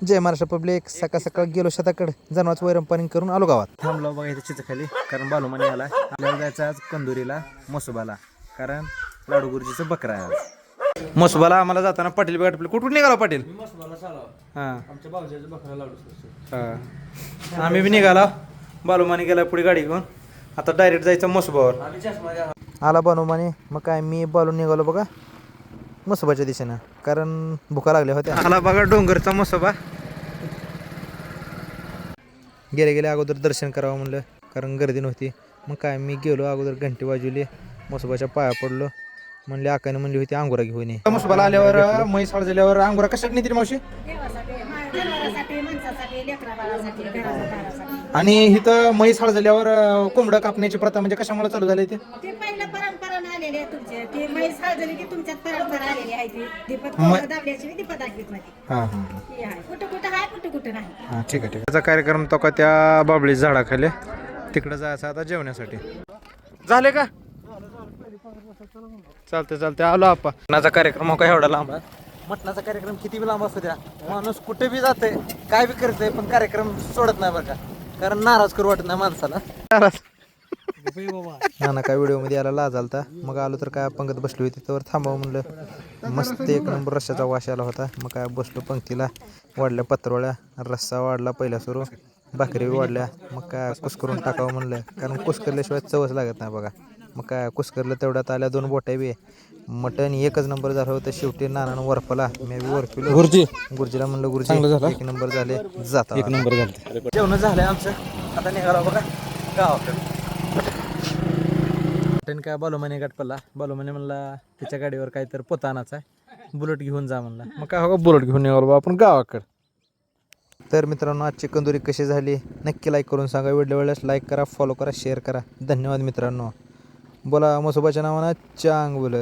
जय Maharashtra public. सकाळ सकाळ गेलो शेताकडे जनावरचं वैरण पाणी करून आलो गावात. थांबलो बघा इथे चिचखाली, कारण बालूमानी आला. आपल्याला जायचं आज कंदुरीला मसोबाला, कारण लाडू गुरुजीचं बकरा आहे आज. मसोबाला आम्हाला जाताना पाटील भेटले. कुठून निघालो पाटील? हां, आमच्या भाऊजाचा बकरा लाडू. हां, आम्ही बी निघाला. बालूमानी गेला पुढे गाडी घेऊन. आता डायरेक्ट जायचं मसोबावर. आला बालूमानी, मग काय मी बालून निघालो बघा मसोबाच्या दिशेनं, कारण भुका लागल्या होत्या. आला बघा डोंगरचा मसोबा. गेले गेले अगोदर दर्शन करावं म्हणलं, कारण गर्दी नव्हती. मग काय मी गेलो अगोदर, घंटी वाजवली, मसोबाच्या पाया पडलो. म्हणले आकाने म्हणली होती अंगुरा घेऊन ये. मसोबाला आल्यावर म्हैस झाल्यावर अंगुरा कशासाठी नेते मावशी? आणि इथं म्हैस झाल्यावर कोंबडं कापण्याची प्रथा म्हणजे कशामुळे चालू झाली ते? ठीक आहे. त्याचा कार्यक्रम तो का त्या बाबळी झाडाखाली तिकडे जायचं आता जेवण्यासाठी. झाले का? चालते आलो आपण. मटणाचा कार्यक्रम हो का एवढा लांब आहे? मटणाचा कार्यक्रम किती बी लांब असू द्या, माणूस कुठे बी जाते, काय बी करते, पण कार्यक्रम सोडत नाही बरं का, कारण नाराज करू वाटत नाही माणसाला. नाराज ना काय व्हिडिओ मध्ये यायला लाज आलता. मग आलो तर काय पंगत बसली होती, तर थांबावं म्हणलं. मस्त एक नंबर रश्श्याचा वास आला होता. मग काय बसलो पंक्तीला, वाढल्या पत्रवळ्या, रस्सा वाढला पहिला सुरू, भाकरी वाढल्या. मग काय कुस्करून टाकावं म्हणलं, कारण कुस्करल्याशिवाय चवच लागत नाही बघा. मग काय कुस्करलं तेवढ्यात आल्या 2 बोट्या बी. मटण एकच नंबर झालं होतं. शेवटी नानानं वरपला, मी बी वरपिलो. गुरुजीला म्हणलं गुरुजी एक नंबर झाले, जाता एक नंबर झाले. जेवण झालंय आमचं, आता निघाला बघा गावाकडे. काय बालूमानी गाठ पडला. बालूमानी म्हणला त्याच्या गाडीवर काय तर पोतानाचा आहे, बुलेट घेऊन जा म्हणला. मग काय हो बुलेट घेऊन निघालो बा आपण गावाकडे. तर मित्रांनो, आजची कंदुरी कशी झाली नक्की लाईक करून सांगा. व्हिडिओ वेळेस लाईक करा, फॉलो करा, शेअर करा. धन्यवाद मित्रांनो. बोला मसोबाच्या नावानं चांग बोल.